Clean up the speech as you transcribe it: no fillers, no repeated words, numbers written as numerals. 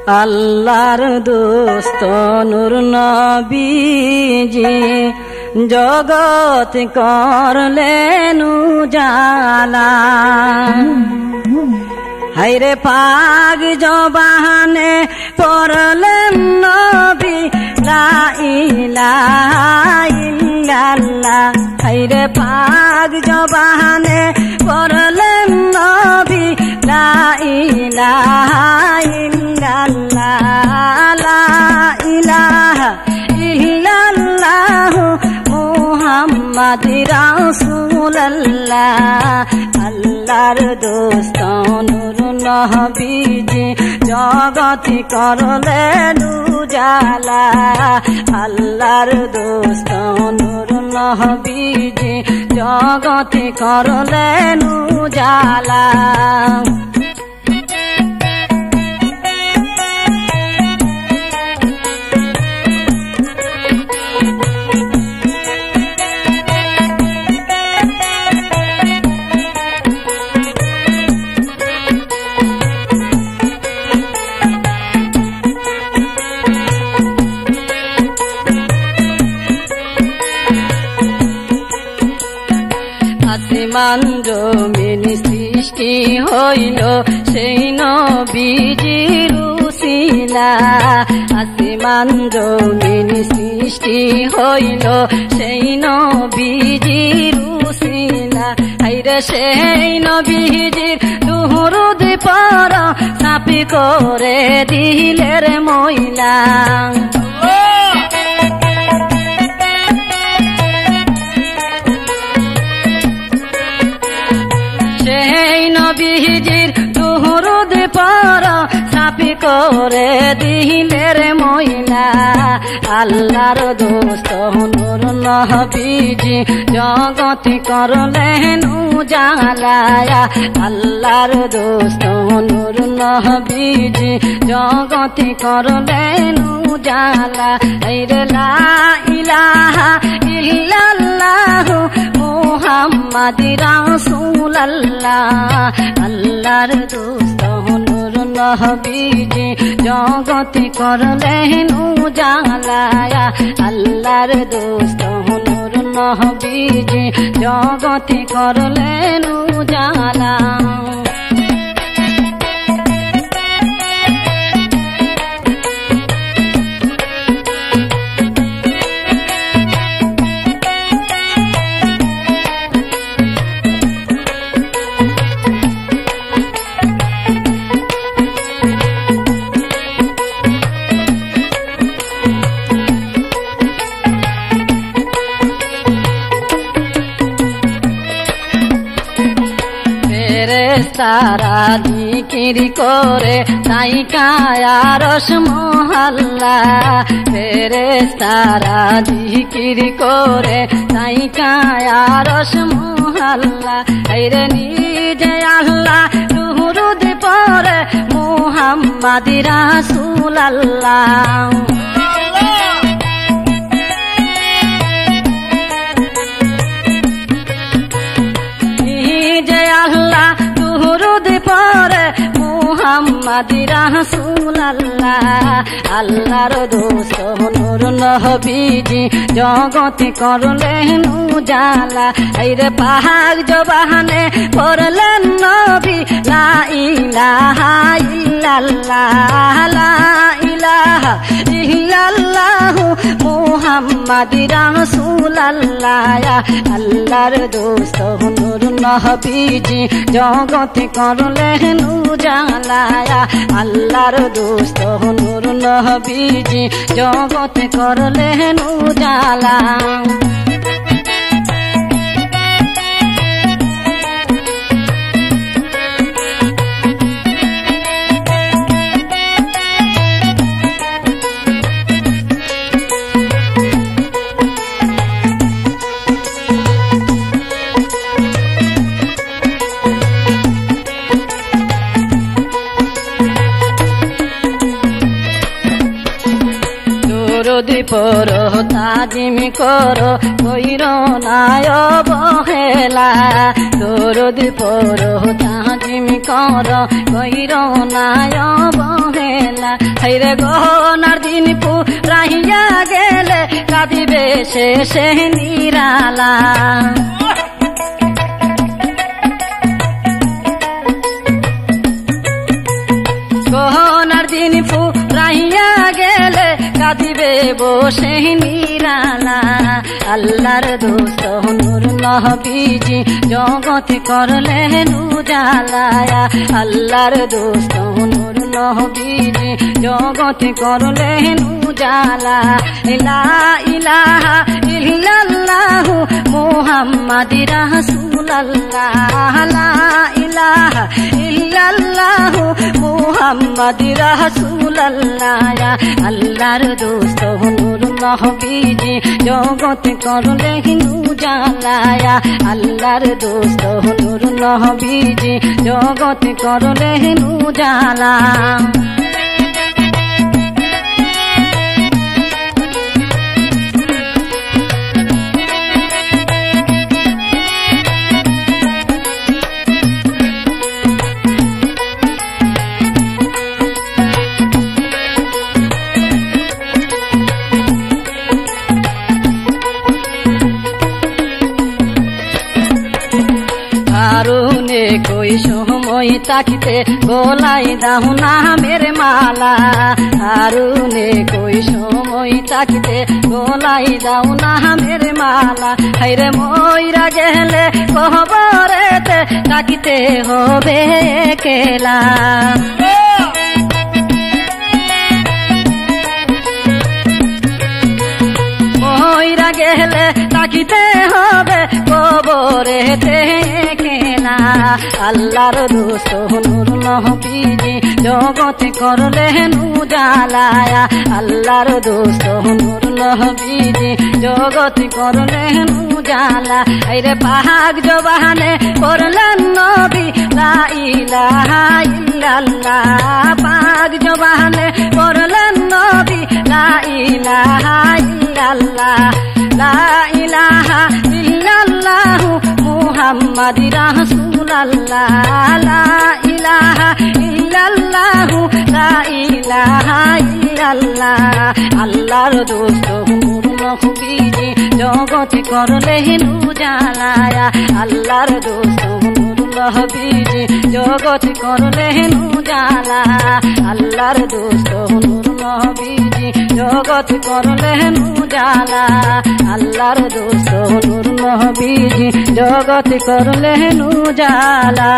আল্লাহর দোস্ত নূর নবীজি জগৎ করলেন উজালা। হায়রে পাক জবানে পড়লেন নবী লা ইলাহা ইল্লাল্লাহ। হায়রে পাক জবানে পড়লেন নবী লা ইলাহা ইল্লাল্লাহ, লা ইলাহা ইল্লাল্লাহু মুহাম্মাদুর রাসূলুল্লাহ। আল্লাহর দোস্ত নূর নবীজি জগৎ করলেন উজালা। আল্লাহর দোস্ত নূর নবীজি জগৎ করলেন উজালা। আসমান জমিন সৃষ্টি হইল সেই নবীজির উসিলা। আসমান জমিন সৃষ্টি হইল সেই নবীজির উসিলা। হায়রে সেই নবীজির দুরূদ পড় সাফি করে দিলের ময়লা। সেই নবীজির দুরূদ পড় সাফি করে দিলের ময়লা। আল্লাহর দোস্ত নূর নবীজি জগৎ করলেন উজালা। আল্লাহর দোস্ত নূর নবীজি জগৎ করলেন উজালা। হায়রে লা ইলাহা ইল্লাল্লাহু মুহাম্মাদুর রাসূলুল্লাহ। আল্লাহর দোস্ত নূর নবীজি জগৎ করলেন উজালা। আল্লাহর দোস্ত নূর নবীজি জগৎ করলেন উজালা। ফেরেশতারা জিকির করে তাই কায়ারশ মহল্লা। ফেরেশতারা জিকির করে তাই কায়ারশ মহল্লা। হায়রে নিজে আল্লাহ দুরূদ পড়ে মুহাম্মাদুর রাসূলুল্লাহ। দুরূদ পড়ে মুহাম্মাদুর রাসূলুল্লাহ। আল্লাহর দোস্ত নূর নবীজি জগৎ করলেন উজালা। হায়রে পাক জবানে পড়লেন নবী লা ইলাহা ইল্লাল্লাহ, লা ইলাহা ইল্লাল্লাহু মুহাম্মাদুর রাসূলুল্লাহ। আল্লাহর দোস্ত নূর নবীজি জগৎ করলেন উজালা। আল্লাহর দোস্ত নূর নবীজি জগৎ করলেন উজালা। দরুদি পড়ো তাজিম করো কইর নায় বহেলা দরুদি পড়ো তাজিম করো কইর নায় বহেলা হাইরে গহনার দিন পুরাইয়া গেলে কাঁদিবে শেষে নিরালা গহনার দিন ফুরাইয়া গেলে কাঁদিবে বসে নিরালা আল্লাহর দোস্ত নূর নবীজি জগৎ করলেন উজালায়া আল্লাহর দোস্ত নূর নবীজি জগৎ করলেন উজালা লা ইলাহা ইল্লাল্লাহু মুহাম্মাদুর রাসূলুল্লাহ লা ইলাহা ইল্লাল্লাহু মুহাম্মাদুর রাসূলুল্লাহ আল্লাহর দোস্ত নূর নবীজি জগৎ করলেন উজালায়া আল্লাহর দোস্ত নূর নবীজি জগৎ করলেন উজালা কারণে কই সময় তাকিতে গোলাই দাও না মেরে মালা কারণে কই সময় তাকিতে গোলাই দাও না মেরে মালা হাইরে মইরা গেলে কবরেতে তাকিতে হবে একলা মইরা গেলে তাকিতে হবে কবরেতে একলা আল্লাহর দোস্ত নূর নবীজি জগৎ করলেন উজালায়া আল্লাহর দোস্ত নূর নবীজি জগৎ করলেন উজালা আইরে পাক জবানে করলেন নবী লা ইলাহা ইল্লাল্লাহ পাক জবানে করলেন নবী লা ইলাহা ইল্লাল্লাহ লা ইলাহা ইল্লাল্লাহু মুহাম্মাদুর রাসূলুল্লাহ লা ইলাহা ইল্লাল্লাহু লা ইলাহা ইল্লাল্লাহ আল্লাহর দোস্ত নূর নবীজি জগৎ করলেন উজালায়া আল্লাহর দোস্ত নূর নবীজি জগৎ করলেন উজালা আল্লাহর দোস্ত নূর নবীজি জগৎ করলেন উজালা আল্লাহর দোস্ত নূর নবীজি জগৎ করলেন উজালা।